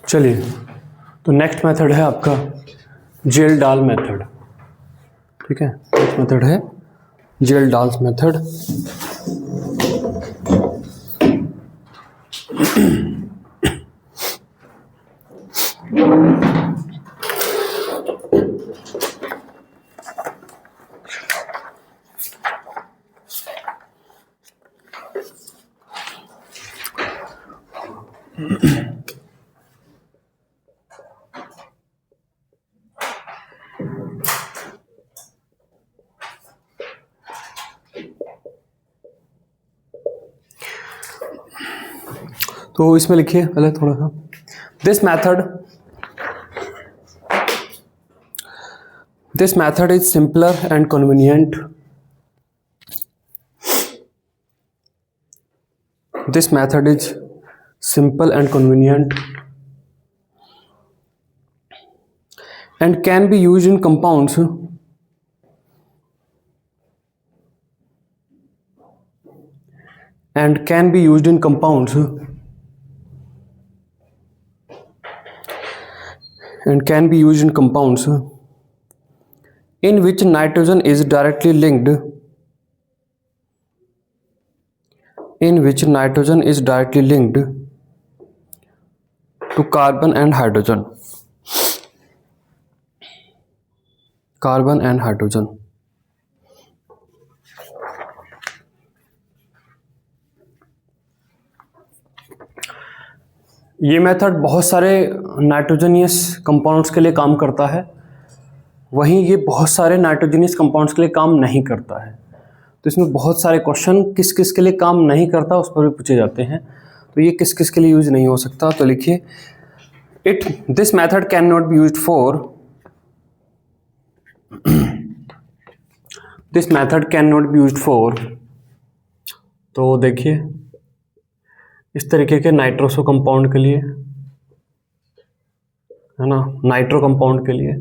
चलिए, तो next method है आपका जेल डाल मेथड। ठीक है, नेक्स्ट मेथड है जेल डाल मेथड। तो इसमें लिखिए पहले थोड़ा सा, this method is simpler and convenient. This method is simple and convenient and can be used in compounds and can be used in compounds and can be used in compounds in which nitrogen is directly linked to carbon and hydrogen. ये method बहुत सारे nitrogenous compounds के लिए काम करता है, वहीं ये बहुत सारे नाइट्रोजनियस कंपाउंड्स के लिए काम नहीं करता है। तो इसमें बहुत सारे क्वेश्चन किस किस के लिए काम नहीं करता उस पर भी पूछे जाते हैं। तो ये किस किस के लिए यूज नहीं हो सकता, तो लिखिए this method can not be used for this method can not be used for. तो देखिए इस तरीके के नाइट्रोसो कंपाउंड के लिए, है ना, नाइट्रो कंपाउंड के लिए,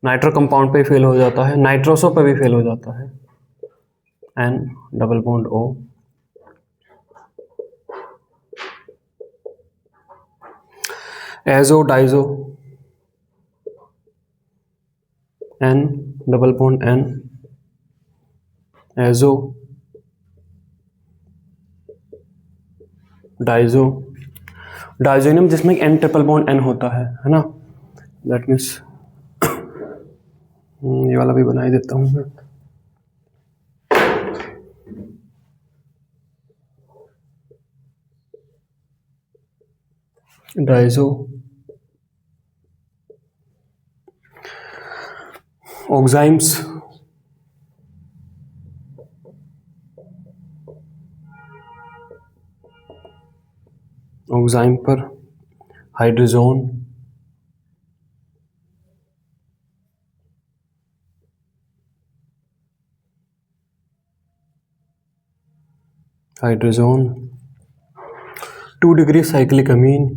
नाइट्रो कंपाउंड पे फेल हो जाता है, नाइट्रोसो पे भी फेल हो जाता है, N double bond O, azo Dizo, N double bond N, azo Dizo, diazonium जिसमें N ट्रिपल बॉन्ड N होता है ना, दैट मीन्स ये वाला भी बना ही देता हूँ मैं। डाइजो, ऑक्साइम्स, ऑक्साइम पर hydrazone, hydrazone, 2 degree cyclic amine,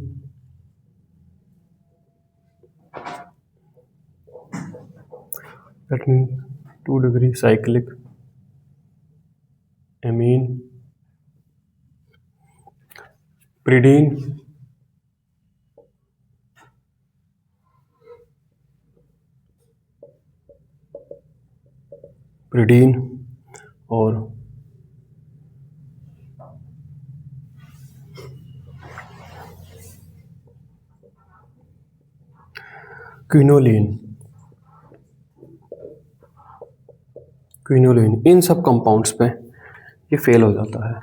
that mean 2 degree cyclic amine, pyridine, और क्विनोलिन। इन सब कंपाउंड्स पे ये फेल हो जाता है।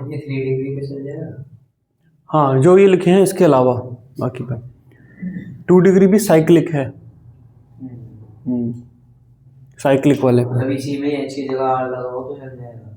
ये 3 डिग्री पे चल जाएगा। हाँ, जो ये लिखे हैं इसके अलावा बाकी पे 2 डिग्री भी साइक्लिक है, साइक्लिक वाले पे। अब इसी में एच की जगह आर लगाओ तो चल जाएगा।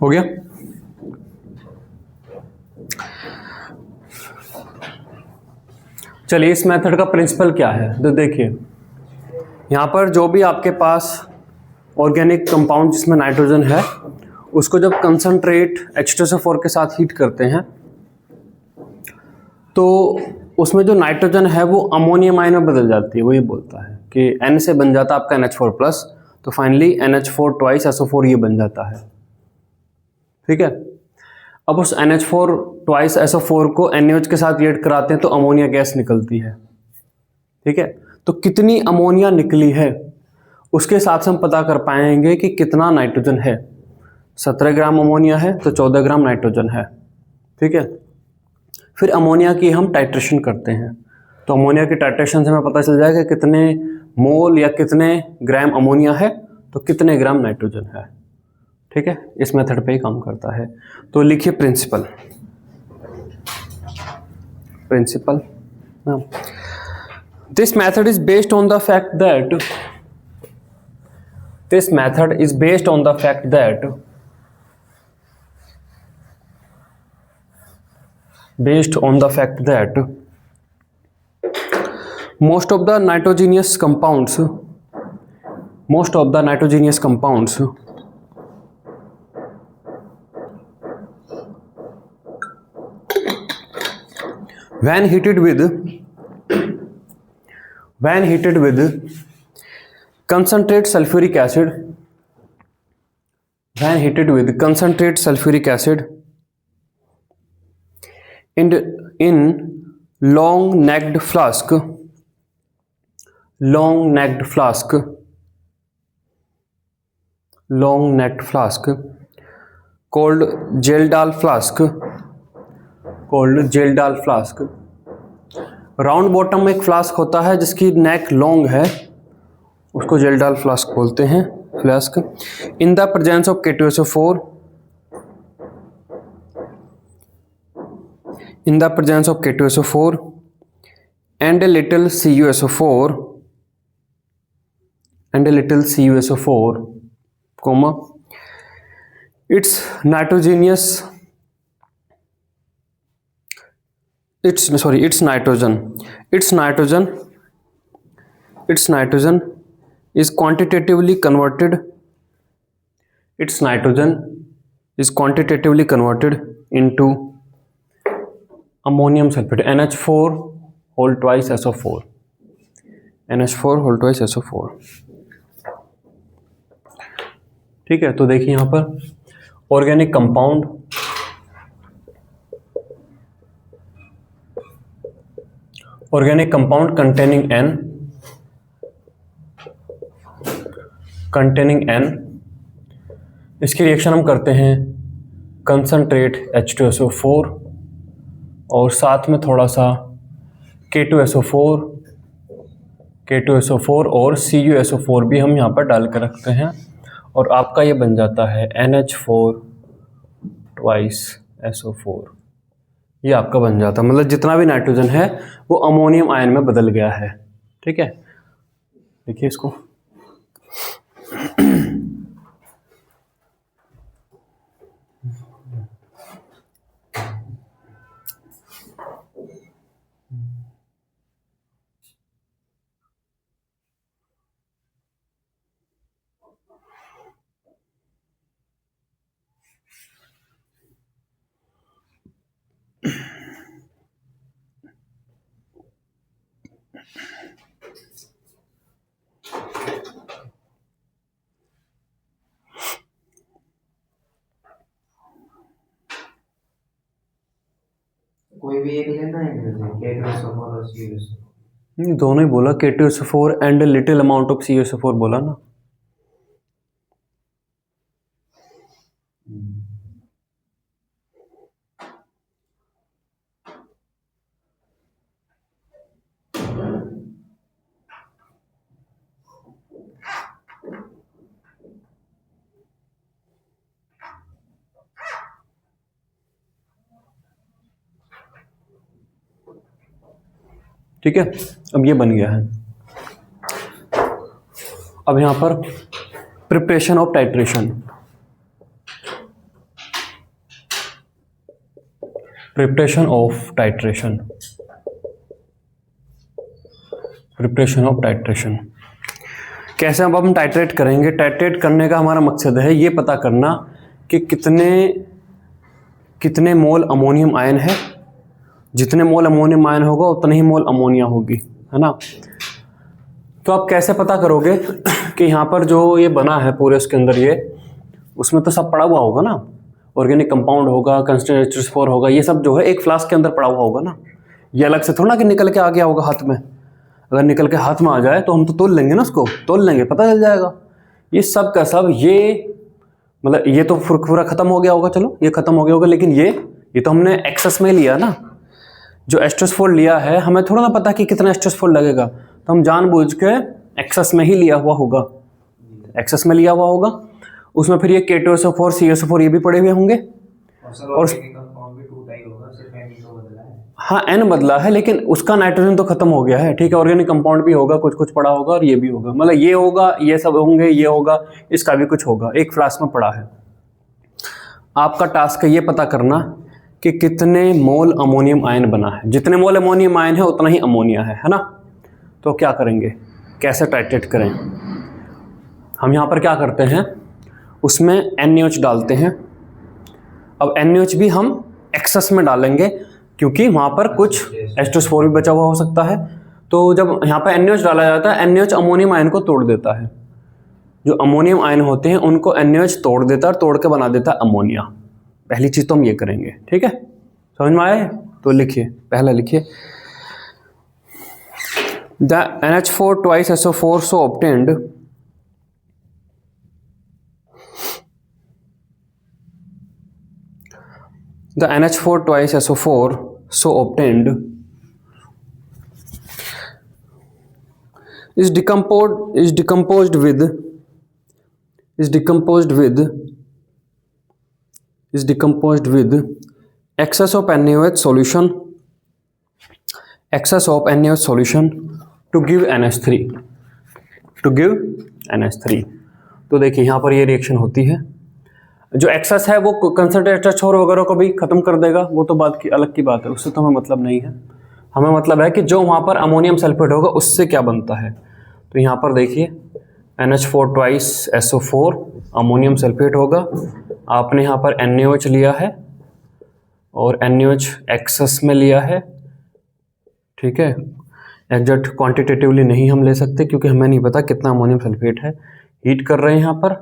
हो गया। चलिए इस मेथड का प्रिंसिपल क्या है, तो देखिए यहाँ पर जो भी आपके पास ऑर्गेनिक कंपाउंड जिसमें नाइट्रोजन है, उसको जब कंसंट्रेट H2SO4 के साथ हीट करते हैं तो उसमें जो नाइट्रोजन है वो अमोनियम आयन में बदल जाती है। वो ये बोलता है कि N से बन जाता है आपका NH4+, तो फाइनली NH4 ट्वाइस SO4 ये बन जाता है। ठीक है, अब उस NH4 ट्वाइस SO4 को NaOH के साथ रिएक्ट कराते हैं तो अमोनिया गैस निकलती है। ठीक है, तो कितनी अमोनिया निकली है उसके हिसाब से हम पता कर पाएंगे कि कितना नाइट्रोजन है। 17 ग्राम अमोनिया है तो 14 ग्राम नाइट्रोजन है। ठीक है, फिर अमोनिया की हम टाइट्रेशन करते हैं, तो अमोनिया की टाइट्रेशन से हमें पता चल जाएगा कितने मोल या कितने ग्राम अमोनिया है तो कितने ग्राम नाइट्रोजन है। ठीक है, इस मेथड पे ही काम करता है। तो लिखिए principle. This method is based on the fact that most of the nitrogenous compounds when heated with concentrate sulfuric acid in long necked flask called Geldahl flask। Round bottom में एक फ्लास्क होता है जिसकी नेक लॉन्ग है, उसको जेल्डाल flask बोलते हैं। Flask in the presence of K2SO4 and a little CuSO4 comma its nitrogen is quantitatively converted into ammonium sulfate NH4 whole twice SO4। ठीक है, तो देखिए यहाँ पर ऑर्गेनिक कंपाउंड containing N, इसकी रिएक्शन हम करते हैं कंसंट्रेट H2SO4 और साथ में थोड़ा सा K2SO4 और CuSO4 भी हम यहाँ पर डाल कर रखते हैं और आपका ये बन जाता है NH4 ट्वाइस SO4। ये आपका बन जाता है, मतलब जितना भी नाइट्रोजन है वो अमोनियम आयन में बदल गया है। ठीक है, देखिए इसको। कोई भी एक लेना है K2SO4 और CuSO4? नहीं, दोनों ही बोला, K2SO4 and little amount of CuSO4 बोला ना। ठीक है, अब ये बन गया है। अब यहाँ पर preparation of titration. Preparation of titration, preparation of titration. कैसे अब हम टाइट्रेट करेंगे? टाइट्रेट करने का हमारा मकसद है ये पता करना कि कितने मोल अमोनियम आयन है। जितने मोल अमोनियम आयन होगा उतने ही मोल अमोनिया होगी, है ना। तो आप कैसे पता करोगे कि यहाँ पर जो ये बना है पूरे उसके अंदर ये, उसमें तो सब पड़ा हुआ होगा ना, ऑर्गेनिक कंपाउंड होगा, कंस्टेंट H2SO4 होगा, ये सब जो है एक फ्लास्क के अंदर पड़ा हुआ होगा ना। ये अलग से थोड़ा ना कि निकल के आ गया होगा हाथ में। अगर निकल के हाथ में आ जाए तो हम तो तोल लेंगे ना, उसको तोल लेंगे, पता चल जाएगा। ये सब का सब ये मतलब ये तो पूरा खत्म हो गया होगा, चलो ये खत्म हो गया होगा, लेकिन ये तो हमने एक्सेस में लिया ना। जो H2SO4 लिया है, हमें थोड़ा ना पता कि कितना H2SO4 लगेगा, तो हम जानबूझ के एक्सेस में ही लिया हुआ होगा, एक्सेस में लिया हुआ होगा। उसमें फिर ये K2SO4 CSO4 ये भी पड़े हुए होंगे। और हाँ N बदला है, लेकिन उसका नाइट्रोजन तो खत्म हो गया है, ठीक है। ऑर्गेनिक कंपाउंड भी होगा, कुछ कुछ पड़ा होगा, और ये भी होगा, मतलब ये होगा, ये सब होंगे, ये होगा, इसका भी कुछ होगा, एक फ्लास्क में पड़ा है। आपका टास्क है ये पता करना कि कितने मोल अमोनियम आयन बना है। जितने मोल अमोनियम आयन है उतना ही अमोनिया है ना। तो क्या करेंगे, कैसे टाइट्रेट करें? हम यहाँ पर क्या करते हैं, उसमें NaOH डालते हैं। अब NaOH भी हम एक्सेस में डालेंगे, क्योंकि वहाँ पर कुछ H2SO4 भी बचा हुआ हो सकता है। तो जब यहाँ पर NaOH डाला जाता है, NaOH अमोनियम आयन को तोड़ देता है। जो अमोनियम आयन होते हैं उनको NaOH तोड़ देता है और तोड़ के बना देता है अमोनिया। पहली चीज़ तो हम ये करेंगे, ठीक है, समझ में आए? तो लिखिए, पहला लिखिए, the NH4 twice SO4 so obtained the NH4 twice SO4 so obtained is decomposed with excess of NaOH solution to give NH3 तो देखिए यहाँ पर ये रिएक्शन होती है। जो एक्सेस है वो कंसंट्रेटेड H2SO4 वगैरह को भी खत्म कर देगा, वो तो बात की अलग की बात है, उससे तो हमें मतलब नहीं है। हमें मतलब है कि जो वहाँ पर अमोनियम सल्फेट होगा उससे क्या बनता है। तो यहाँ पर देखिए NH4 twice SO4 ammonium sulphate होगा। आपने यहाँ पर NaOH लिया है और NaOH एक्सेस में लिया है, ठीक है। एग्जैक्ट क्वांटिटेटिवली नहीं हम ले सकते, क्योंकि हमें नहीं पता कितना अमोनियम सल्फेट है। हीट कर रहे हैं यहाँ पर,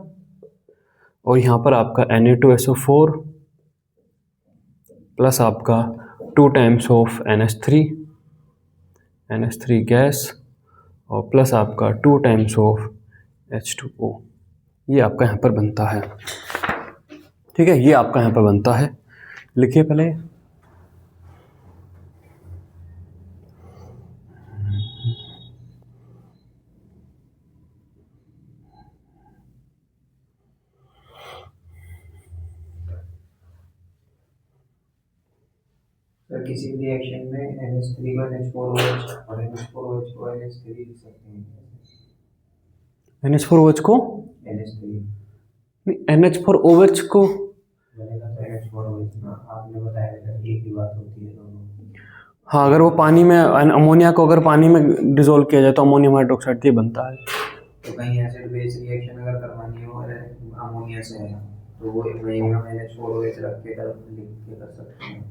और यहाँ पर आपका Na2SO4 प्लस आपका 2 times ऑफ NH3 गैस, और प्लस आपका 2 times ऑफ H2O। ये आपका यहाँ पर बनता है, ठीक है, ये आपका यहाँ पर बनता है। लिखिए पहले, सर किसी भी रिएक्शन में NH3 को NH4OH और NH4OH को NH3 लिख सकते हैं। NH4OH को NH4OH को आपने बताया था एक ही बात होती है दोनों। हाँ, अगर वो पानी में अमोनिया को अगर पानी में डिसोल्व किया जाए तो अमोनियम हाइड्रोक्साइड ये बनता है। तो कहीं एसिड बेस रिएक्शन अगर करवानी हो अमोनिया से है तो वो वही हम NH4OH रख के लिख के कर सकते हैं।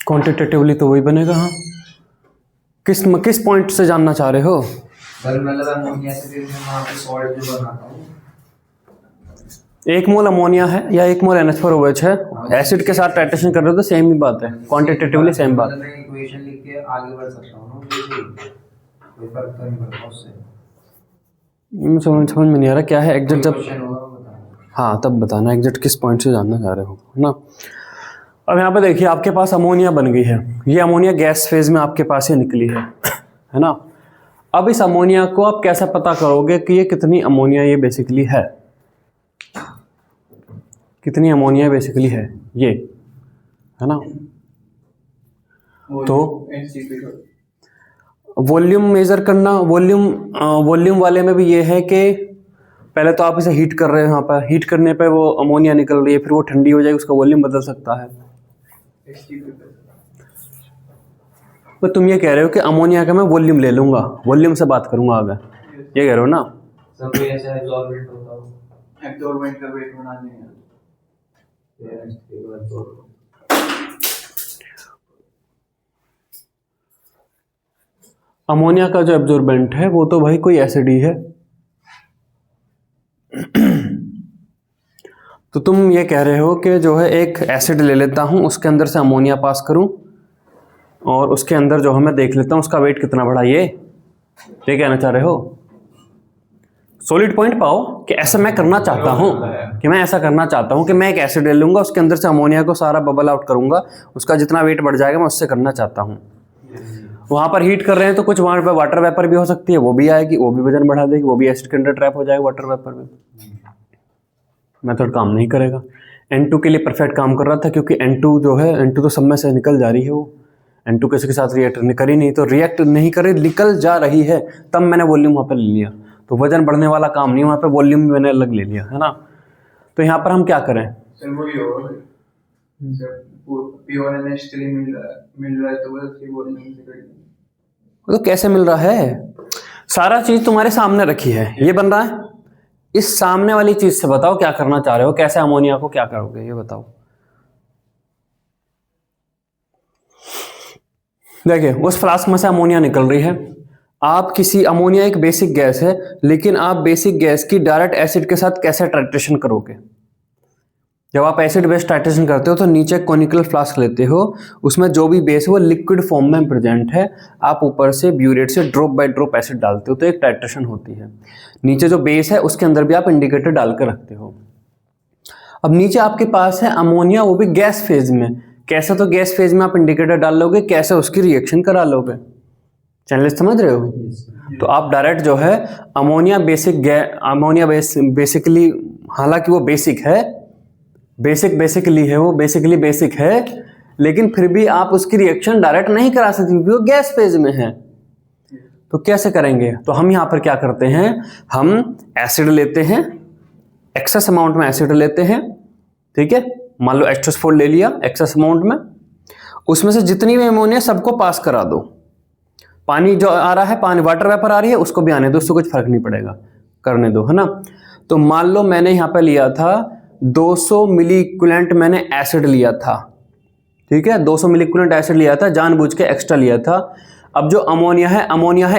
क्वांटिटेटिवली तो वही बनेगा। हाँ, किस पॉइंट से जानना चाह रहे हो? सर मतलब अमोनिया से फिर मैं वहाँ पे सॉल्ट जो बनाता हूँ, 1 मोल अमोनिया है या 1 मोल NH4OH है, एसिड के साथ टाइट्रेशन कर रहे हो तो सेम ही बात है, क्वांटिटेटिवली सेम बात। मैं इक्वेशन लिख के आगे बढ़ सकता हूँ ना, कोई फर्क तो नहीं पड़ता उससे। समझ में नहीं आ रहा क्या है एग्जैक्ट, जब क्वेश्चन होगा वो बताना। हाँ तब बताना एग्जैक्ट किस पॉइंट से जानना चाह रहे हो, है ना। अब यहाँ पे देखिए आपके पास अमोनिया बन गई है, ये अमोनिया गैस फेज में आपके पास ही निकली है ना। अब इस अमोनिया को आप कैसे पता करोगे कि ये कितनी अमोनिया ये बेसिकली है, कितनी अमोनिया बेसिकली है ये, है ना। तो वॉल्यूम मेजर करना, वॉल्यूम वाले में भी ये है कि पहले तो आप इसे हीट कर रहे हो, यहाँ पर हीट करने पे वो अमोनिया निकल रही है, फिर वो ठंडी हो जाएगी, उसका वॉल्यूम बदल सकता है तो तुम ये कह रहे हो कि अमोनिया का मैं वॉल्यूम ले लूंगा, वॉल्यूम से बात करूंगा आगे, ये कह रहे हो ना? सब कोई ऐसा एब्जॉर्बेंट होता हो, एब्जॉर्बेंट का वेट बना देंगे। अमोनिया का जो एब्जॉर्बेंट है वो तो भाई कोई एसिड ही है। तो तुम ये कह रहे हो कि जो है एक एसिड ले लेता हूं, उसके अंदर से अमोनिया पास करूं और उसके अंदर जो है मैं देख लेता हूं उसका वेट कितना बड़ा, ये कहना चाह रहे हो? सॉलिड पॉइंट पाओ कि ऐसा मैं करना चाहता हूं, कि मैं ऐसा करना चाहता हूं कि मैं एक एसिड ले लूंगा, उसके अंदर से अमोनिया को सारा बबल आउट करूंगा, उसका जितना वेट बढ़ जाएगा मैं उससे करना चाहता हूं। वहां पर हीट कर रहे हैं तो कुछ वहां पर वाटर वेपर भी हो सकती है, वो भी आएगी, वो भी वजन बढ़ा देगी, वो भी एसिड के अंदर ट्रैप हो जाएगा वाटर वेपर में। मेथड काम नहीं करेगा। N2 के लिए परफेक्ट काम कर रहा था क्योंकि N2 जो है, N2 तो सब में से निकल जा रही है, वो N2 किसी के साथ रिएक्ट नहीं करी, नहीं तो रिएक्ट नहीं करे, निकल जा रही है, तब मैंने वॉल्यूम वहाँ पे ले लिया। तो वजन बढ़ने वाला काम नहीं, वहाँ पे वॉल्यूम मैंने अलग ले लिया, है ना? तो यहाँ पर हम क्या करें? प्योर NH3 मिल रहा है तो वॉल्यूम से कर तो कैसे मिल रहा है? सारा चीज तुम्हारे सामने रखी है, ये बन रहा है। इस सामने वाली चीज से बताओ क्या करना चाह रहे हो, कैसे अमोनिया को क्या करोगे, ये बताओ। देखिए उस फ्लास्क में से अमोनिया निकल रही है, आप किसी, अमोनिया एक बेसिक गैस है, लेकिन आप बेसिक गैस की डायरेक्ट एसिड के साथ कैसे टाइट्रेशन करोगे? जब आप एसिड बेस टाइट्रेशन करते हो तो नीचे कॉनिकल फ्लास्क लेते हो, उसमें जो भी बेस है वो लिक्विड फॉर्म में प्रेजेंट है, आप ऊपर से ब्यूरेट से ड्रॉप बाय ड्रॉप एसिड डालते हो तो एक टाइट्रेशन होती है। नीचे जो बेस है उसके अंदर भी आप इंडिकेटर डाल कर रखते हो। अब नीचे आपके पास है अमोनिया, वो भी गैस फेज में। कैसे? तो गैस फेज में आप इंडिकेटर डाल लोगे, कैसे उसकी रिएक्शन करा लोगे? चैनल समझ रहे हो? तो आप डायरेक्ट जो है अमोनिया बेसिकली, हालांकि वो बेसिकली बेसिक है, लेकिन फिर भी आप उसकी रिएक्शन डायरेक्ट नहीं करा सकते क्योंकि वो गैस फेज में है। तो कैसे करेंगे? तो हम यहाँ पर क्या करते हैं, हम एसिड लेते हैं, एक्सेस अमाउंट में एसिड लेते हैं, ठीक है? मान लो H2SO4 ले लिया एक्सेस अमाउंट में, उसमें से जितनी भी अमोनिया सबको पास करा दो। पानी जो आ रहा है, पानी वाटर वेपर आ रही है, उसको भी आने दो, उससे कुछ फर्क नहीं पड़ेगा, करने दो, है ना? तो मान लो मैंने यहाँ पे लिया था 200 मिली इक्विवेलेंट मैंने एसिड लिया था, ठीक है? 200 मिली इक्विवेलेंट एसिड लिया था, जानबूझ के एक्स्ट्रा लिया था। अब जो अमोनिया है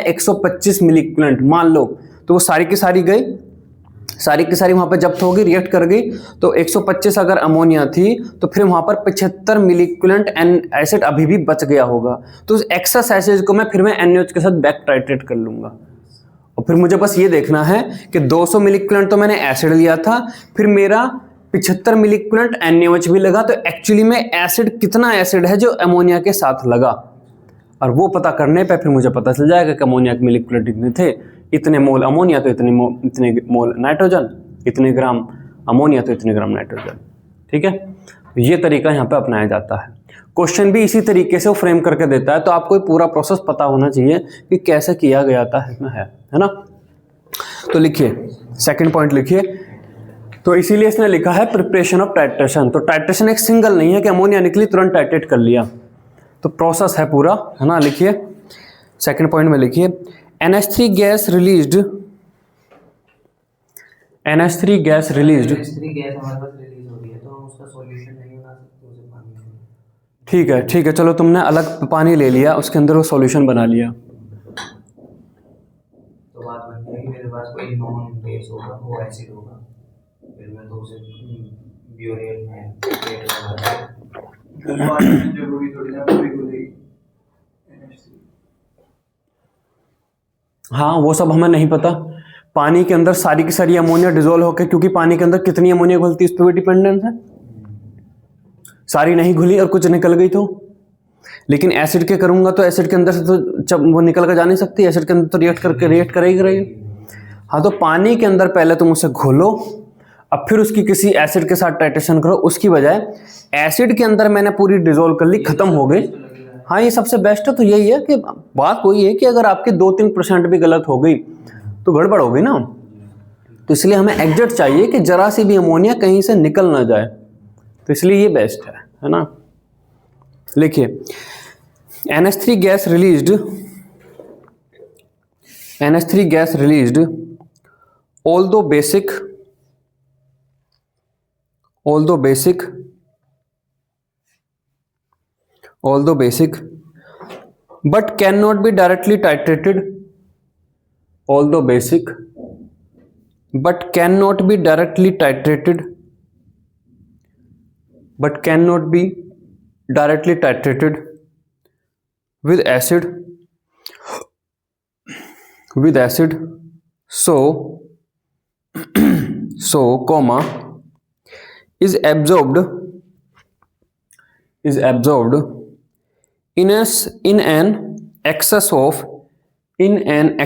125 मिली इक्विवेलेंट मान लो, तो वो सारी की सारी गई, सारी की सारी वहां पर जब्त होगी, रिएक्ट कर गई। तो 125 अगर अमोनिया थी तो फिर वहां पर 75 मिली इक्विवेलेंट एसिड अभी भी बच गया होगा। तो उस एक्सेस एसिड को मैं NaOH के साथ बैक टाइट्रेट कर लूंगा। और फिर मुझे बस ये देखना है कि 200 मिली इक्विवेलेंट तो मैंने एसिड लिया था, फिर मेरा 75 मिली इक्विवेलेंट NaOH भी लगा, तो एक्चुअली में एसिड कितना एसिड है जो अमोनिया के साथ लगा, और वो पता करने पे फिर मुझे पता चल जाएगा कि अमोनिया के मिली इक्विवेलेंट इतने थे, इतने मोल अमोनिया तो इतने मोल नाइट्रोजन, इतने ग्राम अमोनिया तो इतने ग्राम नाइट्रोजन, ठीक है? तो ये तरीका यहाँ पे अपनाया जाता है। क्वेश्चन भी इसी तरीके से वो फ्रेम करके देता है, तो आपको पूरा प्रोसेस पता होना चाहिए कि कैसे किया गया था, इसमें है ना? तो लिखिए, सेकंड पॉइंट लिखिए। तो इसीलिए इसने लिखा है प्रिपरेशन ऑफ टाइट्रेशन। तो टाइट्रेशन एक सिंगल नहीं है कि अमोनिया निकली तुरंत टाइट्रेट कर लिया, तो प्रोसेस है पूरा, है ना? लिखिए सेकंड पॉइंट में लिखिए, NH3 gas released NH3 gas हमारे पास रिलीज हो रही है, तो हम उसका सॉल्यूशन नहीं बना सकते उसे पानी में। ठीक है, चलो तुमने अलग पानी ले लिया, उसके अंदर वो सॉल्यूशन बना लिया, तो बात बनती है कि मेरे पास कोई नॉन बेस होगा, वो एसिड होगा, फिर मैं तो उसे ब्यूरेट में क्रिएट करूंगा। जरूरी थोड़ी ना पूरी खुलेगी NH3। हाँ वो सब हमें नहीं पता। पानी के अंदर सारी की सारी अमोनिया डिजोल्व होकर, क्योंकि पानी के अंदर कितनी अमोनिया घुलती है उस पर भी डिपेंडेंस है, सारी नहीं घुली और कुछ निकल गई तो। लेकिन एसिड के करूंगा तो एसिड के अंदर से तो जब वो निकल कर जा नहीं सकती, एसिड के अंदर तो रिएक्ट करेगी। हाँ, तो पानी के अंदर पहले तुम उसे घोलो, अब फिर उसकी किसी एसिड के साथ टाइट्रेशन करो, उसकी बजाय एसिड के अंदर मैंने पूरी डिजोल्व कर ली, खत्म हो गई। हाँ, ये सबसे बेस्ट है। तो यही है कि बात वही है कि अगर आपके 2-3% भी गलत हो गई तो गड़बड़ हो गई ना। तो इसलिए हमें एग्जैक्ट चाहिए कि जरा सी भी अमोनिया कहीं से निकल ना जाए, तो इसलिए ये बेस्ट है ना। लिखिए NH3 gas released although basic but cannot be directly titrated with acid so comma is absorbed in an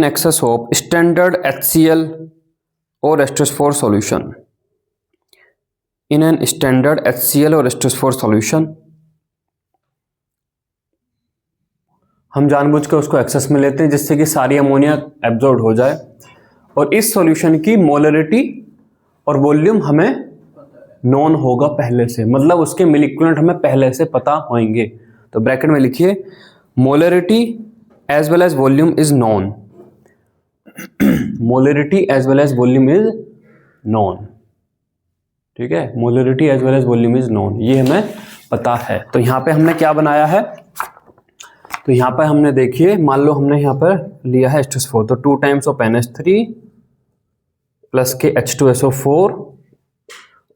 excess of standard HCl or H2S4 solution. हम जानबूझ के उसको एक्सेस में लेते हैं जिससे कि सारी अमोनिया एब्जॉर्ब हो जाए, और इस सॉल्यूशन की मोलरिटी और वॉल्यूम हमें नॉन होगा पहले से, मतलब उसके मोलिक्यूलर हमें पहले से पता होंगे। तो ब्रैकेट में लिखिए molarity as well as volume is known. Molarity as well as volume is known, ठीक है, molarity as well as volume is known, ये हमें पता है। तो यहाँ पे हमने क्या बनाया है, तो यहाँ पर हमने देखिए मान लो हमने यहाँ पर लिया है H2S4, तो 2 टाइम्स ऑफ NH3 प्लस के H2SO4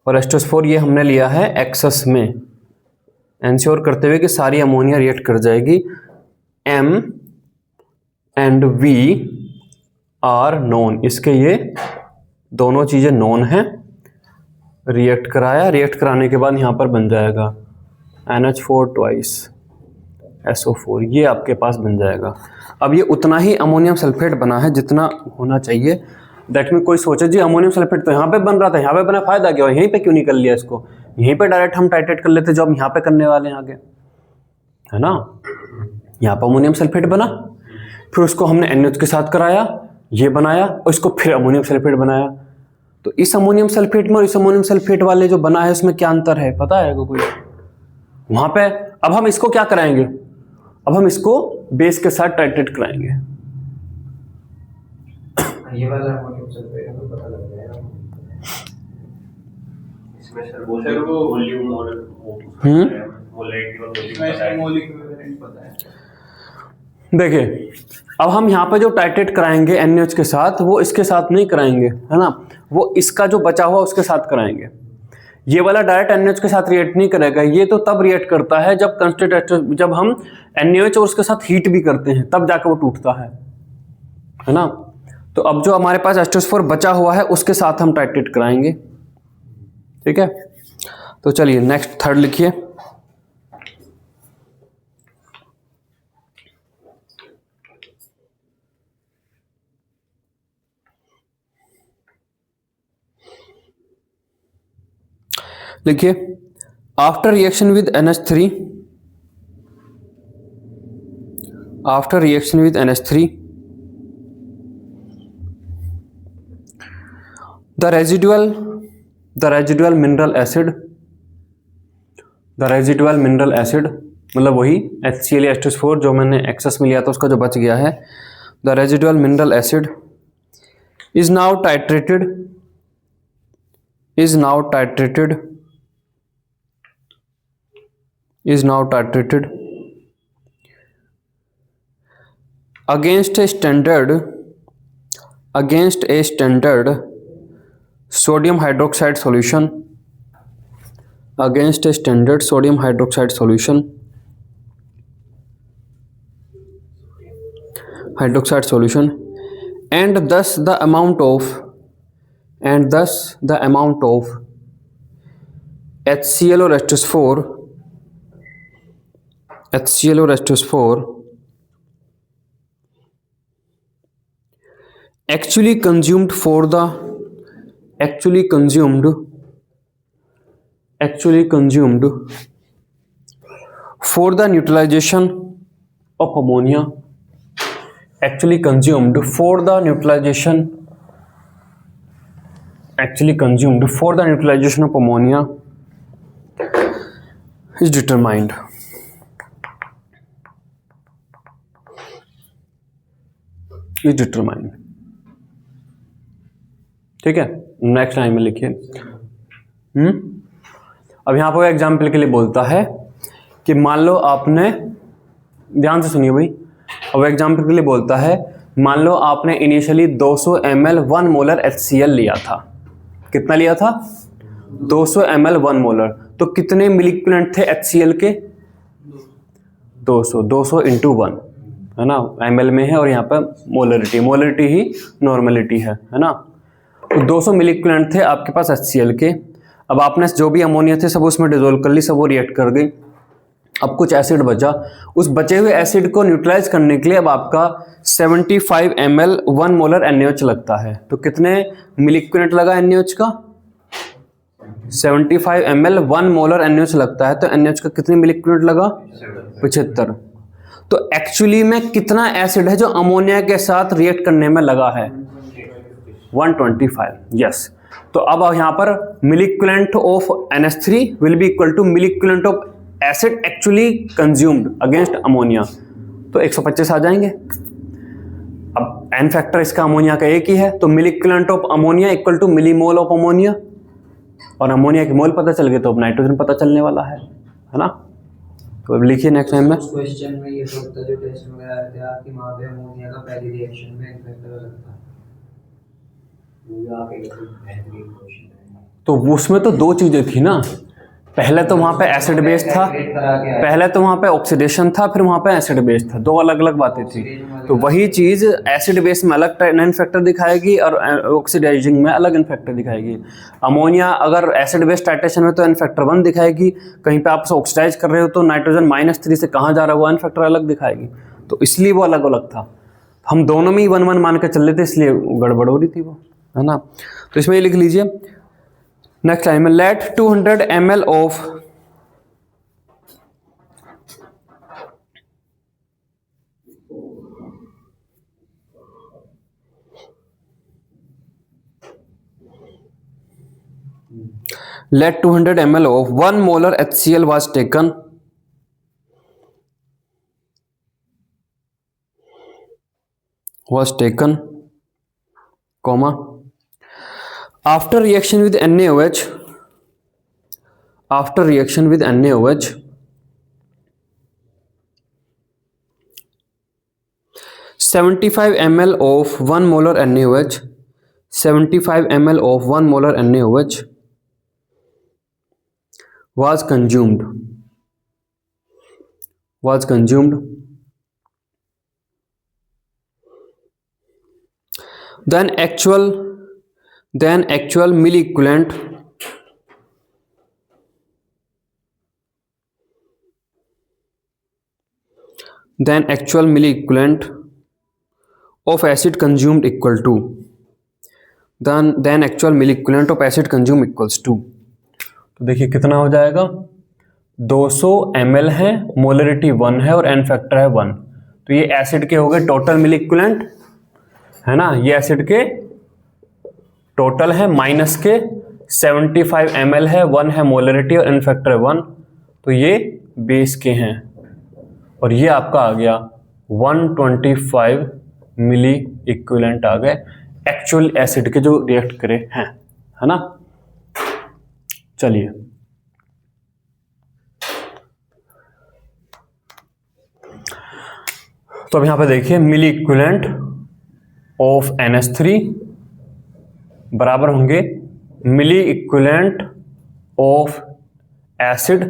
और H2S4 ये हमने लिया है एक्सेस में, एंश्योर करते हुए कि सारी अमोनिया रिएक्ट कर जाएगी। M and V are known, इसके ये दोनों चीज़ें नॉन हैं। रिएक्ट कराया, रिएक्ट कराने के बाद यहाँ पर बन जाएगा NH4 ट्वाइस SO4, ये आपके पास बन जाएगा। अब ये उतना ही अमोनियम सल्फेट बना है जितना होना चाहिए। दैट में कोई सोचे जी अमोनियम सल्फेट तो यहाँ पे बन रहा था, यहाँ पे बना, फायदा क्या हुआ, यहीं पे क्यों नहीं कर लिया इसको, यहीं पे डायरेक्ट हम टाइट्रेट कर लेते जो हम यहाँ पे करने वाले हैं आगे, है ना। यहाँ पर अमोनियम सल्फेट बना, फिर उसको हमने NH के साथ कराया, ये बनाया, और इसको फिर अमोनियम सल्फेट बनाया। तो इस अमोनियम सल्फेट में और इस अमोनियम सल्फेट वाले जो बना है उसमें क्या अंतर है, पता है कोई वहां पे। अब हम इसको क्या कराएंगे, अब हम इसको बेस के साथ टाइट्रेट कराएंगे। ये वाला अमोनियम सल्फेट हमें पता लग जाएगा इसमें सर वॉल्यूम और मोलरिटी और वॉल्यूम पता है। देखिए अब हम यहाँ पे जो टाइट्रेट कराएंगे NaOH के साथ, वो इसके साथ नहीं कराएंगे, है ना, वो इसका जो बचा हुआ उसके साथ कराएंगे। ये वाला डायरेक्ट NaOH के साथ रिएक्ट नहीं करेगा, ये तो तब रिएक्ट करता है जब कंस्टेंट, जब हम NaOH और उसके साथ हीट भी करते हैं तब जाकर वो टूटता है ना। तो अब जो हमारे पास H2S4 बचा हुआ है उसके साथ हम टाइट्रेट कराएंगे, ठीक है। तो चलिए नेक्स्ट थर्ड लिखिए। लिखिए after reaction with NH3, after reaction with NH3 the residual mineral acid मतलब वही HCl H2S4 जो मैंने एक्सेस में लिया था उसका जो बच गया है, the residual mineral acid is now titrated against a standard sodium hydroxide solution, and thus the amount of HCl or H2S4 actually consumed for the neutralization of ammonia, is determined. ठीक है, नेक्स्ट लाइन में लिखिए। अब यहां पर example के लिए बोलता है कि मान लो आपने, ध्यान से सुनिए भाई, अब एग्जाम्पल के लिए बोलता है मान लो आपने इनिशियली 200 ml 1 मोलर HCl लिया था। कितना लिया था? 200 ml 1 मोलर। तो कितने मिलिक्यूलेंट थे HCl के? 200 इंटू 1 है ना, ml में है और यहाँ पर मोलरिटी ही नॉर्मलिटी है ना। तो 200 मिलिक्यूलेंट थे आपके पास HCl के। अब आपने जो भी अमोनिया थे सब उसमें डिजोल्व कर ली, सब वो रिएक्ट कर गई। अब कुछ एसिड बचा, उस बचे हुए एसिड को न्यूट्रलाइज करने के लिए अब आपका 75 ml 1 मोलर NaOH लगता है। तो कितने मिलिक्यूलेंट लगा NaOH का? 75 ml 1 मोलर NaOH लगता है। तो NaOH का कितने मिलिक्यूलेंट लगा? 75। तो एक्चुअली में कितना एसिड है जो अमोनिया के साथ रिएक्ट करने में लगा है? 125। यस। तो अब यहाँ पर milliequivalent of NH3 will be equal to milliequivalent of acid actually consumed against ammonia. तो 125 आ जाएंगे। अब एन फैक्टर इसका अमोनिया का एक ही है, तो milliequivalent of ammonia equal to millimole of ammonia, और अमोनिया के मोल पता चल गए तो अब नाइट्रोजन पता चलने वाला है ना। तो अब लिखिए नेक्स्ट टाइम में। उस क्वेश्चन में ये तो होता जो टेस्ट में आया था आपकी वहां पे अमोनिया का पहली रिएक्शन में एन फैक्टर अलग था। वो आपके बेहतरीन क्वेश्चन है। तो उसमें तो दो चीजें थी ना, पहले तो वहां पे एसिड बेस था, पहले तो वहां पे ऑक्सीडेशन था, फिर वहां पे एसिड बेस था। दो अलग अलग बातें थी। तो वही चीज एसिड बेस में अलग एन फैक्टर दिखाएगी और ऑक्सीडाइजिंग में अलग एन फैक्टर दिखाएगी। अमोनिया अगर एसिड बेस टाइट्रेशन में तो एन फैक्टर 1 दिखाएगी, कहीं पे आप उसे ऑक्सीडाइज कर रहे हो तो नाइट्रोजन -3 से कहाँ जा रहा है वो एन फैक्टर अलग दिखाएगी। तो इसलिए वो अलग अलग था। हम दोनों में ही 1-1 मान के चल रहे थे, इसलिए गड़बड़ हो रही थी वो, है ना। तो इसमें ये लिख लीजिए नेक्स्ट लाइन में, let 200 ml of let 200 ml of 1 molar HCl was taken, comma, after reaction with NaOH, 75 ml of 1 molar NaOH, 75 ml of 1 molar NaOH was consumed. Then actual milliequivalent of acid consumed equal to then actual milliequivalent of acid consumed equals to। तो देखिए कितना हो जाएगा, 200 ml है, molarity 1 है और N factor है 1। तो ये एसिड के हो गए टोटल मिलिक्यूलेंट, है ना। ये एसिड के टोटल है माइनस के 75 ml है, 1 है मोलरिटी और एन फैक्टर है 1। तो ये बेस के हैं और ये आपका आ गया 125 मिली इक्विवेलेंट आ गए एक्चुअल एसिड के जो रिएक्ट करे हैं, है ना। चलिए तो अब यहां पे देखिए मिली इक्विवेलेंट ऑफ NH3 बराबर होंगे milliequivalent of acid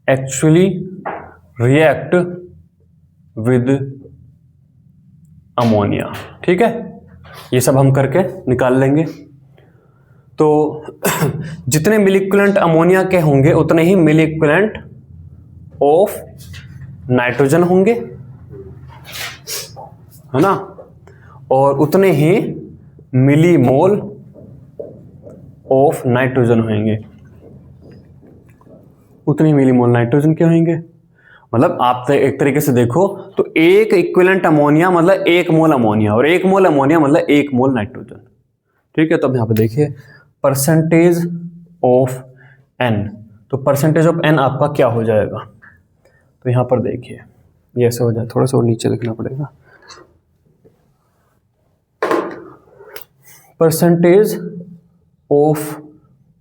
actually react with ammonia. ठीक है, ये सब हम करके निकाल लेंगे। तो जितने मिलिक्यूलेंट अमोनिया के होंगे उतने ही मिलिक्यूलेंट ऑफ नाइट्रोजन होंगे, है ना, और उतने ही मिलीमोल ऑफ नाइट्रोजन होंगे, उतने मिलीमोल नाइट्रोजन के होंगे। मतलब आप एक तरीके से देखो तो एक इक्विवेलेंट अमोनिया मतलब 1 मोल अमोनिया और 1 मोल अमोनिया मतलब 1 मोल नाइट्रोजन। ठीक है, तो अब यहां पे देखिए परसेंटेज ऑफ एन, तो परसेंटेज ऑफ एन आपका क्या हो जाएगा? तो यहाँ पर देखिए ये ऐसे हो जाए, थोड़ा सा और नीचे लिखना पड़ेगा। परसेंटेज ऑफ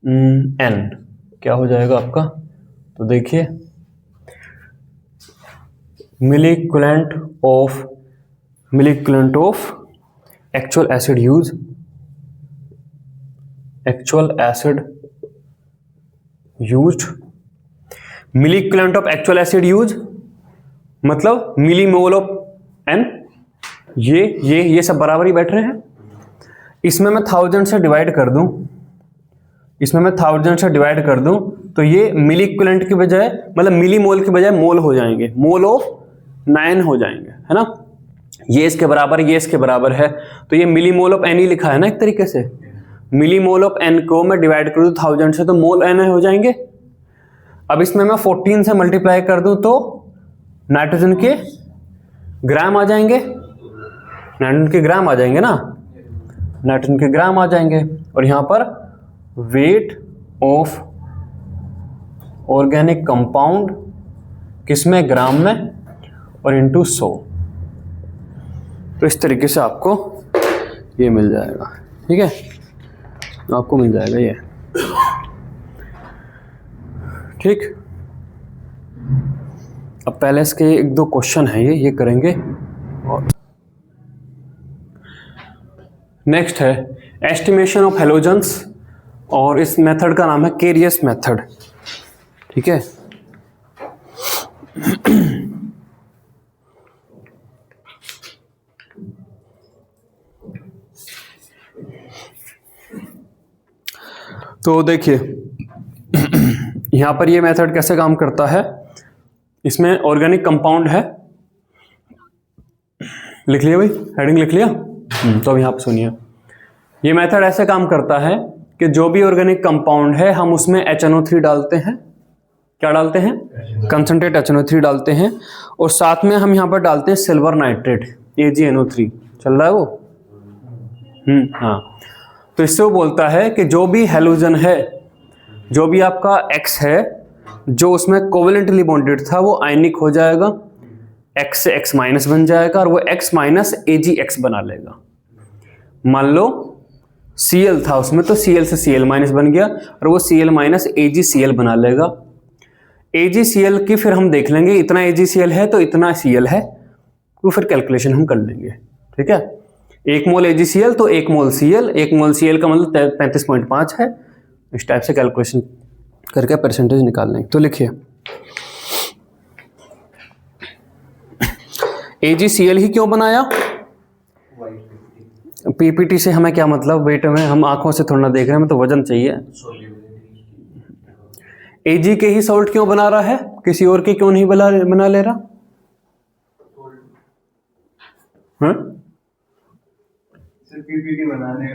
एन क्या हो जाएगा आपका? तो देखिए milliequivalent of actual acid use, actual acid used, milliequivalent of actual acid use मतलब मिलीमोल ऑफ एन, ये सब बराबर ही बैठ रहे हैं। इसमें मैं 1000 से डिवाइड कर दूं, तो ये मिलीक्यूलेंट की बजाय मतलब मिलीमोल की बजाय मोल हो जाएंगे, मोल ऑफ 9 हो जाएंगे, है ना। ये इसके बराबर, ये इसके बराबर है, तो ये मिलीमोल ऑफ एन ही लिखा है ना एक तरीके से। मिलीमोल ऑफ एन को मैं डिवाइड कर दूं 1000 से, तो मोल एन हो जाएंगे। अब इसमें मैं 14 से मल्टीप्लाई कर दूं तो नाइट्रोजन के ग्राम आ जाएंगे, ना, नाइट्रोजन के ग्राम आ जाएंगे। और यहां पर वेट ऑफ ऑर्गेनिक कंपाउंड किसमें? ग्राम में, और इनटू 100। तो इस तरीके से आपको ये मिल जाएगा, ठीक है, आपको मिल जाएगा ये, ठीक। अब पहले इसके 1-2 क्वेश्चन है ये करेंगे। और नेक्स्ट है एस्टिमेशन ऑफ हैलोजेंस, और इस मेथड का नाम है केरियस मेथड, ठीक है। तो देखिए यहां पर ये मेथड कैसे काम करता है। इसमें ऑर्गेनिक कंपाउंड है, लिख लिया भाई, हेडिंग लिख लिया। तो अब यहां पर सुनिए, ये मेथड ऐसे काम करता है कि जो भी ऑर्गेनिक कंपाउंड है हम उसमें HNO3 डालते हैं। क्या डालते हैं? कंसंट्रेट HNO3 डालते हैं, और साथ में हम यहां पर डालते हैं सिल्वर नाइट्रेट AgNO3। चल रहा है वो? हाँ। तो इससे वो बोलता है कि जो भी हैलोजन है, जो भी आपका X है, जो उसमें कोवेलेंटली बॉन्डेड था वो आयनिक हो जाएगा, X से X माइनस बन जाएगा, और वो X माइनस AgX बना लेगा। मान लो Cl था उसमें, तो Cl से Cl माइनस बन गया, और वो Cl माइनस AgCl बना लेगा। AgCl की फिर हम देख लेंगे, इतना AgCl है तो इतना Cl है, तो फिर कैलकुलेशन हम कर लेंगे, ठीक है। 1 मोल AgCl तो 1 मोल Cl, 1 मोल Cl का मतलब 35.5 है। इस टाइप से कैलकुलेशन करके परसेंटेज निकाल लेंगे। तो लिखिए AgCl ही क्यों बनाया? पीपीटी से हमें क्या मतलब, वेट में हम आंखों से थोड़ा ना देख रहे हैं, हमें तो वजन चाहिए। Ag के ही सॉल्ट क्यों बना रहा है, किसी और के क्यों नहीं बना ले रहा? पीपीटी बनाने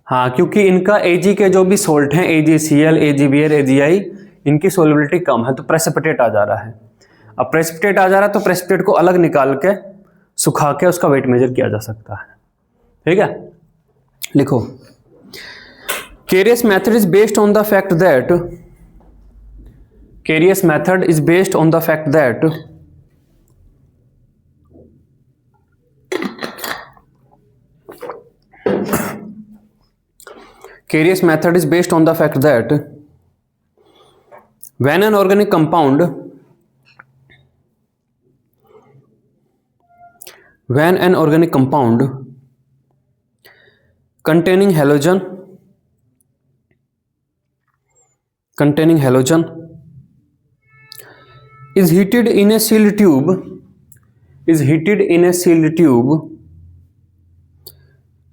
हाँ, क्योंकि इनका Ag के जो भी सॉल्ट हैं AgCl, AgBr, AgI, इनकी सोलिबिलिटी कम है, तो प्रेसिपिटेट आ जा रहा है। अब प्रेसिपिटेट आ जा रहा है तो प्रेसिपिटेट को अलग निकाल के सुखा के उसका वेट मेजर किया जा सकता है, ठीक है। लिखो carious method is based on the fact that, carious method is based on the fact that Carius method is based on the fact that when an organic compound containing halogen is heated in a sealed tube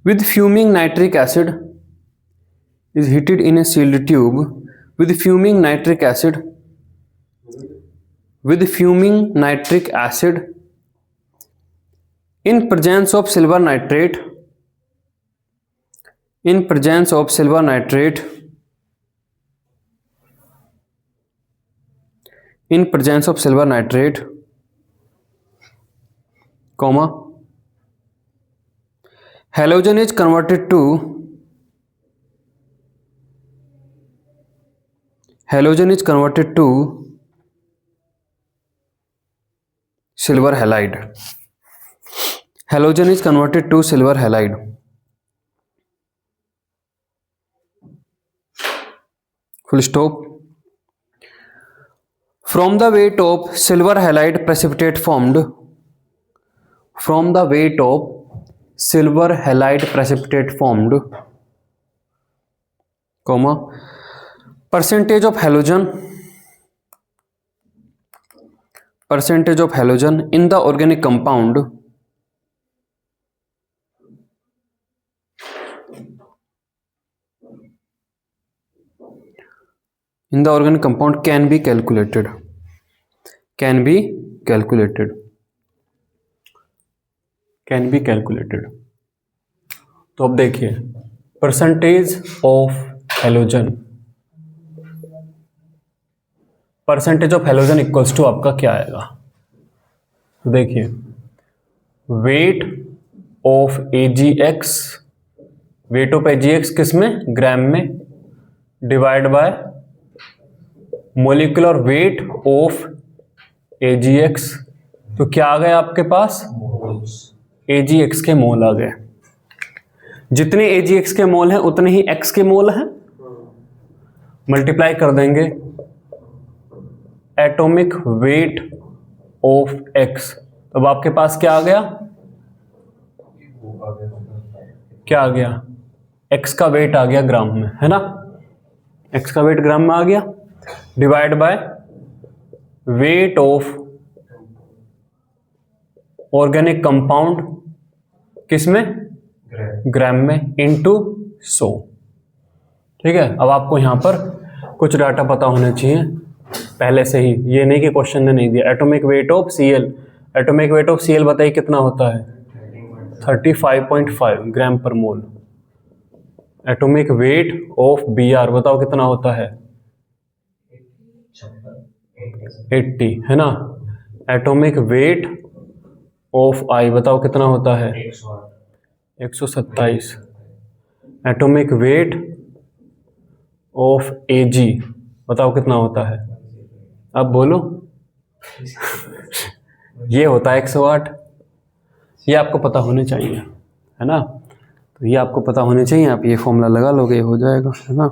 with fuming nitric acid, is heated in a sealed tube with fuming nitric acid in presence of silver nitrate, comma, halogen is converted to halogen is converted to silver halide. Halogen is converted to silver halide. Full stop. From the weight of silver halide precipitate formed. From the weight of silver halide precipitate formed, comma, percentage of halogen in the organic compound can be calculated. तो अब देखिए, percentage of halogen equals to आपका क्या आएगा? तो देखिए, weight of AgX, weight of AgX किस में? ग्राम में, divide by molecular weight of AgX। तो क्या आ गया आपके पास? AgX के मोल आ गए। जितने AgX के मोल हैं उतने ही X के मोल हैं, मल्टीप्लाई कर देंगे एटॉमिक वेट ऑफ X। अब आपके पास क्या आ गया? क्या आ गया? X का वेट आ गया ग्राम में, है ना? X का वेट ग्राम में आ गया, divide by weight of organic compound किस में? ग्राम में, इनटू 100। ठीक है, अब आपको यहां पर कुछ डाटा पता होने चाहिए पहले से ही, ये नहीं कि क्वेश्चन ने नहीं दिया। Atomic weight of Cl, atomic weight of Cl बताइए कितना होता है? 35.5 ग्राम पर मोल। एटॉमिक वेट ऑफ Br बताओ कितना होता है? 80, है ना? एटॉमिक वेट ऑफ I बताओ कितना होता है? 127। एटॉमिक वेट ऑफ Ag बताओ कितना होता है? अब बोलो। ये होता है 108। ये आपको पता होने चाहिए, है ना? तो ये आपको पता होने चाहिए, आप ये फॉर्मूला लगा लोगे, हो जाएगा, है ना?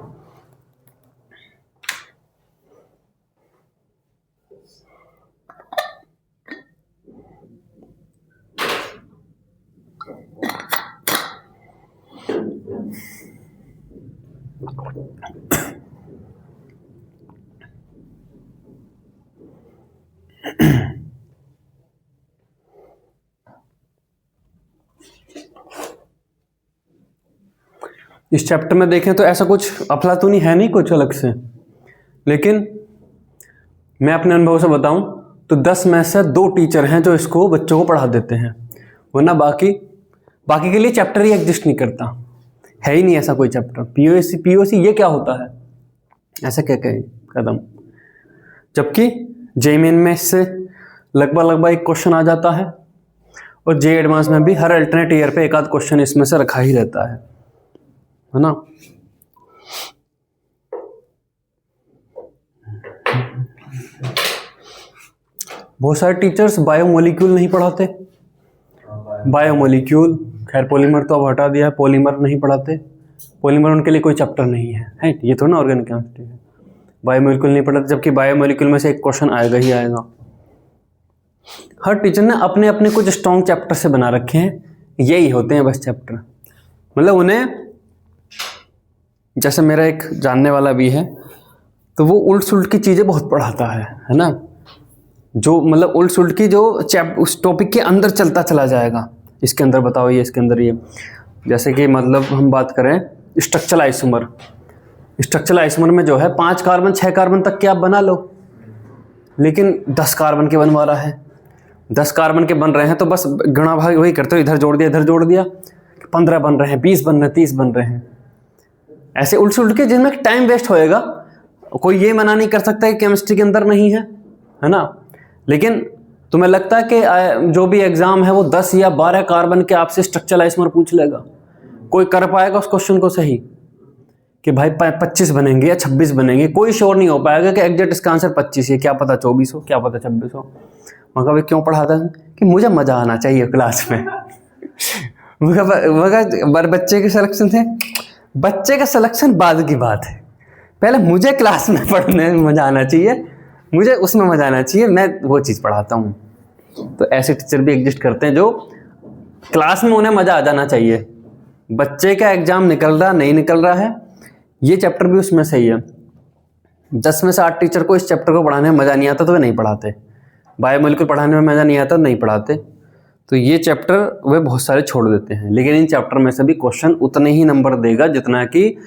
इस चैप्टर में देखें तो ऐसा कुछ अफलातूनी है नहीं कुछ अलग से, लेकिन मैं अपने अनुभव से बताऊं तो 10 में से 2 टीचर हैं जो इसको बच्चों को पढ़ा देते हैं, वरना बाकी के लिए चैप्टर ही एग्जिस्ट नहीं करता, है ही नहीं ऐसा कोई चैप्टर। पीओसी ये क्या होता है, ऐसा क्या कहें कदम, जबकि JEE मेन में इससे लगभग एक क्वेश्चन आ जाता है, और JEE एडवांस में भी हर अल्टरनेट ईयर पे एक आध क्वेश्चन इसमें से रखा ही रहता है ना? बहुत सारे टीचर्स बायोमोलिक्यूल नहीं पढ़ाते। बायोमोलिक्यूल, खैर पॉलीमर तो अब हटा दिया है, पॉलीमर नहीं पढ़ाते। पॉलीमर उनके लिए कोई चैप्टर नहीं है ये तो ना ऑर्गेनिक केमिस्ट्री है। बायोमोलिक्यूल नहीं पढ़ाते, जबकि बायोमोलिक्यूल में से एक क्वेश्चन आएगा ही आएगा। हर टीचर ने अपने अपने कुछ स्ट्रॉन्ग चैप्टर से बना रखे हैं, यही होते हैं बस चैप्टर। मतलब उन्हें, जैसे मेरा एक जानने वाला भी है, तो वो उल्ट सुल्ट की चीज़ें बहुत पढ़ाता है ना? जो मतलब उल्ट सुल्ट की जो उस टॉपिक के अंदर चलता चला जाएगा, इसके अंदर बताओ ये, इसके अंदर ये। जैसे कि मतलब हम बात करें स्ट्रक्चरल आइसोमर में जो है 5 कार्बन 6 कार्बन तक के आप बना लो, लेकिन 10 कार्बन के बनवा रहा है, 10 कार्बन के बन रहे हैं तो बस गणा भाग वही करते हो, इधर जोड़ दिया 15 बन रहे हैं, 20 बन रहे हैं, 30 बन रहे हैं। ऐसे उल्ट सुल्ट के जिनमें टाइम वेस्ट होएगा। कोई ये मना नहीं कर सकता कि केमिस्ट्री के अंदर नहीं है ना? लेकिन तुम्हें लगता है कि जो भी एग्जाम है वो 10 या 12 कार्बन के आपसे स्ट्रक्चरल आइसोमर पूछ लेगा? कोई कर पाएगा उस क्वेश्चन को सही? कि भाई 25 बनेंगे या 26 बनेंगे, कोई श्योर नहीं हो पाएगा कि एग्जैक्ट इसका आंसर 25 है, क्या पता 24 हो, क्या पता 26 हो। मगर वे क्यों पढ़ाता है कि मुझे मज़ा आना चाहिए क्लास में। मगर बच्चे के सिलेक्शन थे, बच्चे का सिलेक्शन बाद की बात है, पहले मुझे क्लास में पढ़ने में मज़ा आना चाहिए, मुझे उसमें मज़ा आना चाहिए, मैं वो चीज़ पढ़ाता हूँ। तो ऐसे टीचर भी एग्जिस्ट करते हैं जो क्लास में उन्हें मज़ा आ जाना चाहिए। बच्चे का एग्ज़ाम निकल रहा नहीं निकल रहा है, ये चैप्टर भी उसमें सही है। 10 में से 8 टीचर को इस चैप्टर को पढ़ाने में मज़ा नहीं आता तो वे नहीं पढ़ाते, बायोमोलिक्यूल पढ़ाने में मज़ा नहीं आता तो नहीं पढ़ाते। तो ये चैप्टर वे बहुत सारे छोड़ देते हैं, लेकिन इन चैप्टर में से भी क्वेश्चन उतने ही नंबर देगा जितना कि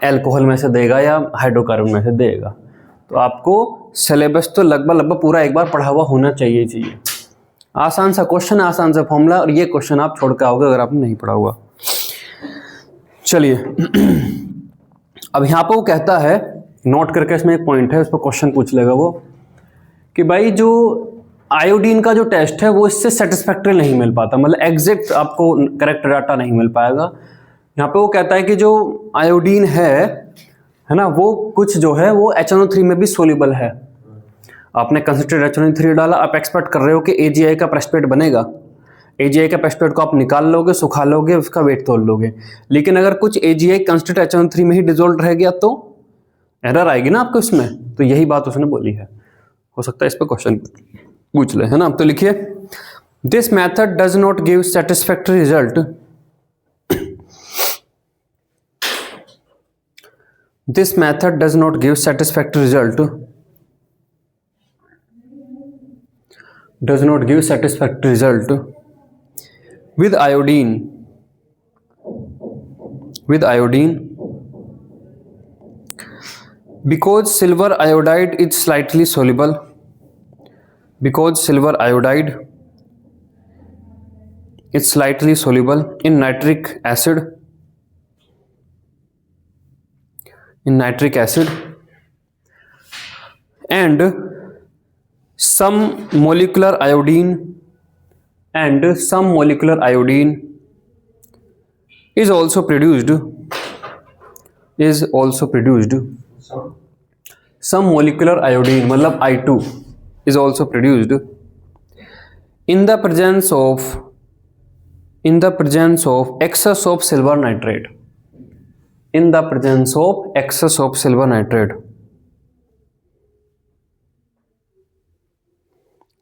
एल्कोहल में से देगा या हाइड्रोकार्बन में से देगा। तो आपको सिलेबस तो लगभग पूरा एक बार पढ़ा हुआ होना चाहिए। आसान सा क्वेश्चन, आसान सा फॉर्मूला, और ये क्वेश्चन आप छोड़ के आओगे अगर आपने नहीं पढ़ा हुआ। चलिए अब यहाँ पर वो कहता है, नोट करके इसमें एक पॉइंट है, उस पर क्वेश्चन पूछ लेगा वो कि भाई जो आयोडीन का जो टेस्ट है वो इससे सेटिस्फैक्टरी नहीं मिल पाता, मतलब एग्जैक्ट आपको करेक्ट डाटा नहीं मिल पाएगा। यहाँ पे वो कहता है कि जो आयोडीन है ना, वो कुछ जो है वो HNO3 में भी सोल्यूबल है। आपने कंसंट्रेट HNO3 डाला, आप एक्सपेक्ट कर रहे हो कि AgI का प्रेसिपिटेट बनेगा, AgI का प्रेसिपिटेट को आप निकाल लोगे, सुखा लोगे, उसका वेट तोल लोगे, लेकिन अगर कुछ AgI कंसंट्रेट HNO3 में ही डिजोल्व रह गया तो एरर आएगी ना आपको इसमें। तो यही बात उसने बोली है, हो सकता है इस पर क्वेश्चन पूछ ले, है ना। तो लिखिए, this method does not give satisfactory result, this method does not give satisfactory result, does not give satisfactory result with iodine, because silver iodide is slightly soluble, in nitric acid, and some molecular iodine is also produced, some molecular iodine मतलब I2 is also produced in the presence of excess of silver nitrate,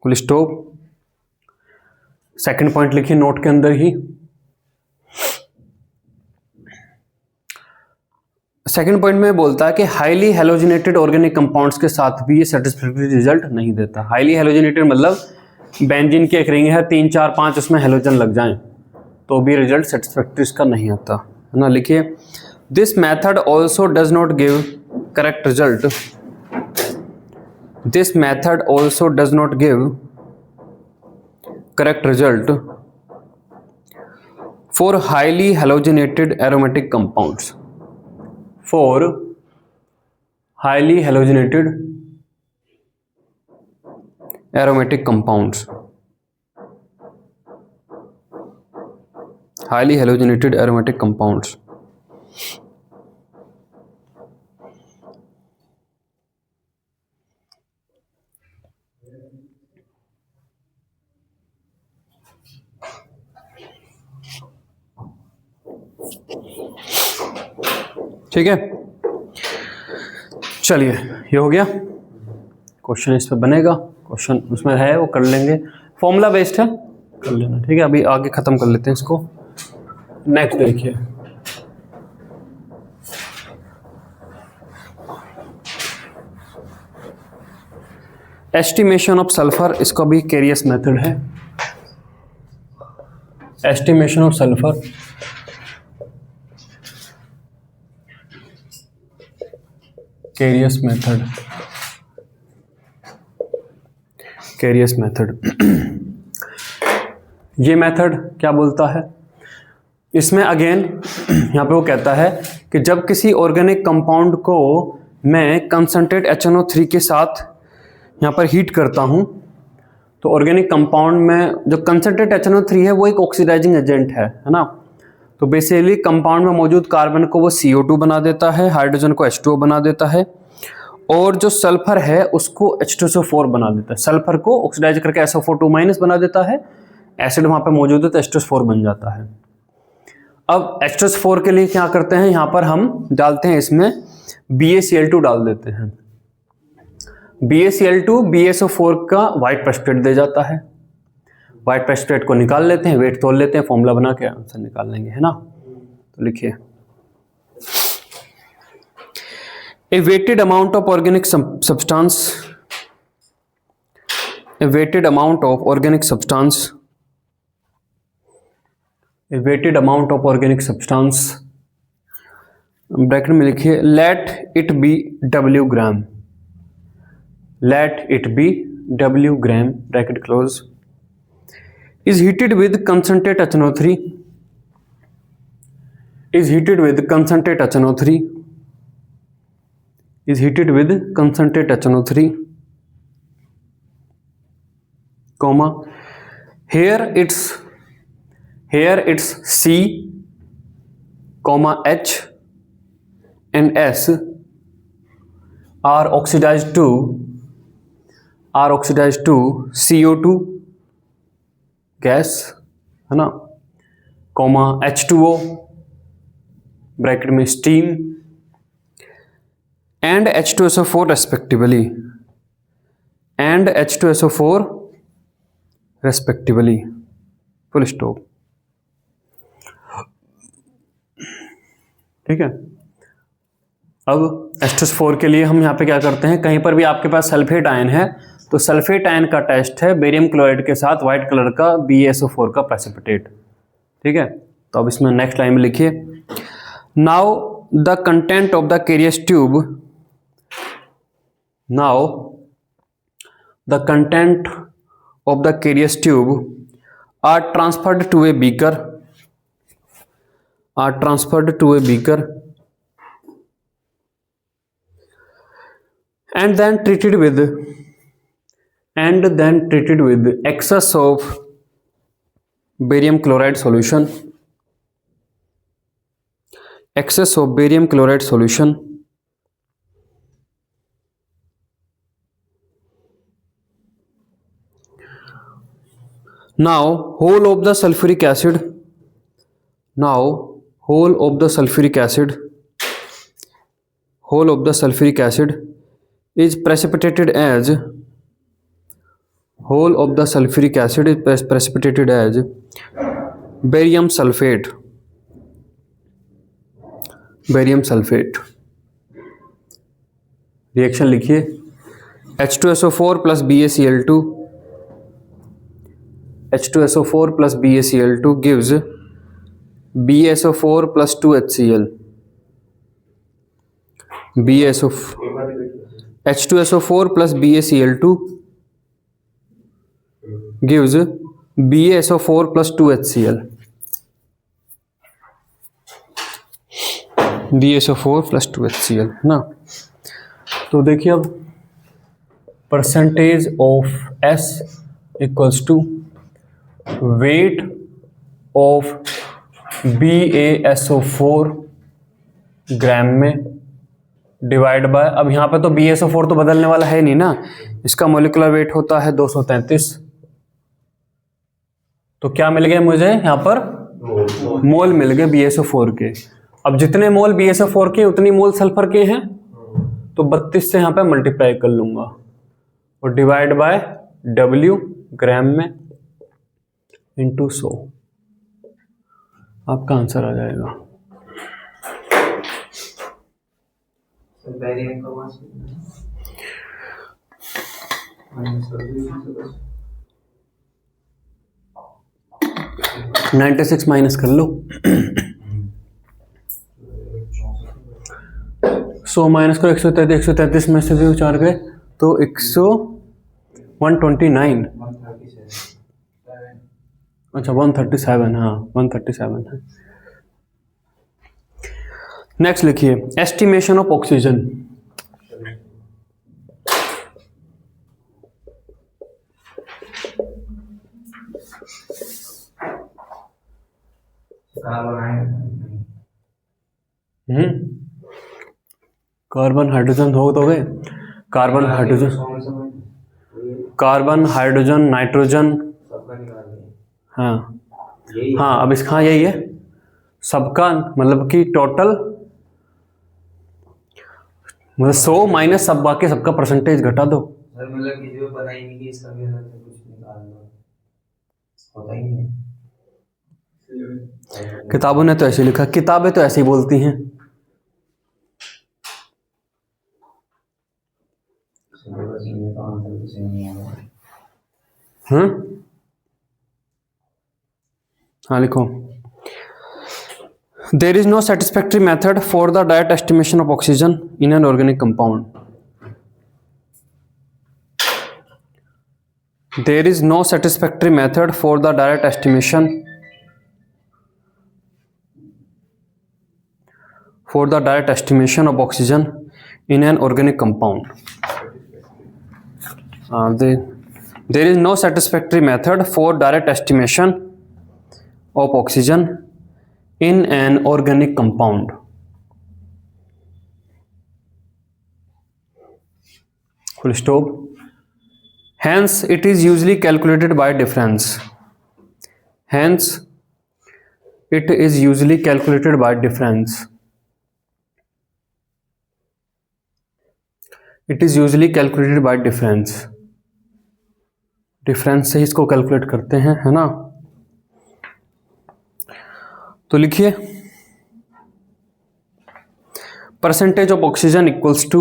full stop. Second point लिखिए note के अंदर ही। Second point में बोलता है कि highly halogenated organic compounds के साथ भी ये सेटिस्फैक्टरी रिजल्ट नहीं देता। हाईली हेलोजिनेटेड मतलब बेंजीन की एक रिंग है, 3 4 5 उसमें हेलोजन लग जाएं तो भी रिजल्ट सेटिस्फैक्टरी इसका नहीं आता, है ना। लिखिए, this method also does not give correct result, this method also does not give correct result for highly halogenated aromatic compounds, highly halogenated aromatic compounds। ठीक है, चलिए ये हो गया। क्वेश्चन इस पे बनेगा, क्वेश्चन उसमें है वो कर लेंगे, फॉर्मूला बेस्ड है, कर लेना। ठीक है, अभी आगे खत्म कर लेते हैं इसको। नेक्स्ट देखिए, एस्टिमेशन ऑफ सल्फर, इसका भी केरियस मेथड है। Estimation of sulphur, carious method. ये मेथड क्या बोलता है, इसमें अगेन यहाँ पे वो कहता है कि जब किसी ऑर्गेनिक कंपाउंड को मैं कंसंट्रेट HNO3 के साथ यहाँ पर हीट करता हूँ तो ऑर्गेनिक कंपाउंड में जो कंसंट्रेट HNO3 है वो एक ऑक्सीडाइजिंग एजेंट है ना। तो बेसिकली कंपाउंड में मौजूद कार्बन को वो CO2 बना देता है, हाइड्रोजन को H2O बना देता है, और जो सल्फर है उसको H2SO4 बना देता है। सल्फर को ऑक्सीडाइज करके SO4 बना देता है, एसिड वहाँ पे मौजूद है तो H2SO4 बन जाता है। अब H2SO4 के लिए क्या करते हैं, यहाँ पर हम डालते हैं इसमें BaCl2 डाल देते हैं। BaCl2 BaSO4 का व्हाइट प्रेसिपिटेट दे जाता है। व्हाइट प्रेसिपिटेट को निकाल लेते हैं, वेट तोल लेते हैं, फॉर्मूला बना के आंसर निकाल लेंगे, है ना। तो लिखिए A weighted amount of organic substance, a weighted amount of organic substance, a weighted amount of organic substance, bracket में लिखिए let it be W gram, let it be W gram, bracket close, is heated with concentrate HNO3, is heated with concentrate HNO3, is heated with concentrate HNO3, comma, here it's C, comma H and S are oxidized to CO2 gas, है ना, comma H2O bracket में steam and H2SO4 respectively, and H2SO4 respectively, full stop. ठीक है। अब H2SO4 के लिए हम यहाँ पे क्या करते हैं, कहीं पर भी आपके पास सल्फेट आयन है तो सल्फेट आयन का टेस्ट है बेरियम क्लोराइड के साथ व्हाइट कलर का BaSO4 का प्रेसिपिटेट। ठीक है, तो अब इसमें नेक्स्ट लाइन में लिखिए now the content of the Carius tube, now the content of the Carius tube are transferred to a beaker, and then treated with excess of barium chloride solution, now whole of the sulfuric acid is precipitated as barium sulfate, reaction लिखिए H2SO4 plus BaCl2, H2SO4 plus BaCl2 gives BaSO4 plus 2HCl, H2SO4 plus BaCl2 gives BaSO4 plus 2HCl, है ना। तो देखिए अब percentage of S equals to weight of BaSO4 gram में divide bye, अब यहाँ पे तो BaSO4 तो बदलने वाला है नहीं ना, इसका मोलिकुलर वेट होता है 233। तो क्या मिल गए मुझे यहाँ पर, मोल मिल गए BaSO4 के। अब जितने मोल BaSO4 के उतनी मोल सल्फर के हैं, तो 32 से यहाँ पे मल्टीप्लाई कर लूंगा और डिवाइड बाय W ग्राम में इंटू 100, आपका आंसर आ जाएगा। बैरियम का मास 96 माइनस कर लो, 100 माइनस करो 133 में से जो 4 गए तो 129, अच्छा 137, हाँ 137 है। नेक्स्ट लिखिए estimation of oxygen, carbon ion carbon hydrogen हो तो गए, carbon hydrogen, carbon hydrogen nitrogen, सबका निकाल दिया। हाँ यही हाँ, अब इसका यही है सबका, मतलब कि टोटल, मतलब 100 माइनस सब बाकी सबका परसेंटेज घटा दो। सर मतलब कि जो बनाई नहीं की इसका भी अलग से कुछ निकाल दो, होता ही नहीं है। किताबों ने तो ऐसे लिखा, किताबें तो ऐसे ही बोलती हैं। सिलेबस में तो आंसर कुछ नहीं आया। हाँ लिखो, there is no satisfactory method for the direct estimation of oxygen in an organic compound. There is no satisfactory method for the direct estimation of oxygen in an organic compound. There is no satisfactory method for direct estimation of oxygen in an organic compound. Full stop. Hence, it is usually calculated by difference. Hence, it is usually calculated by difference. It is usually calculated by difference. Difference से इसको calculate करते हैं, है ना। तो लिखिए, percentage of oxygen equals to,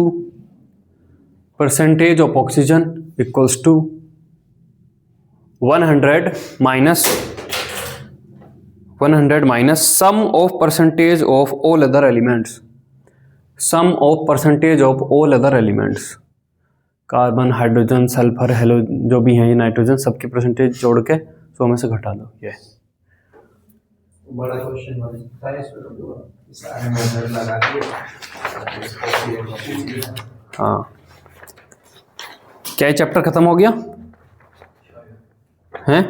percentage of oxygen equals to 100 minus sum of percentage of all other elements, sum of percentage of all other elements, carbon hydrogen sulphur halo जो भी हैं ये नाइट्रोजन, सबके परसेंटेज जोड़ के 100 में से घटा दो। ये बड़ा क्वेश्चन बन सकता है इसमें, तो सारे मेथड लगा के हाँ, क्या ये चैप्टर खत्म हो गया हैं?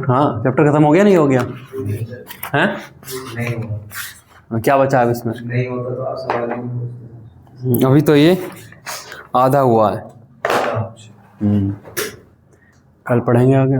हाँ चैप्टर खत्म हो गया, नहीं हो गया हैं? नहीं होगा, क्या बचा है अब इसमें? नहीं होता तो आप सवाल नहीं पूछते। अभी तो ये आधा हुआ है। कल पढ़ेंगे आगे।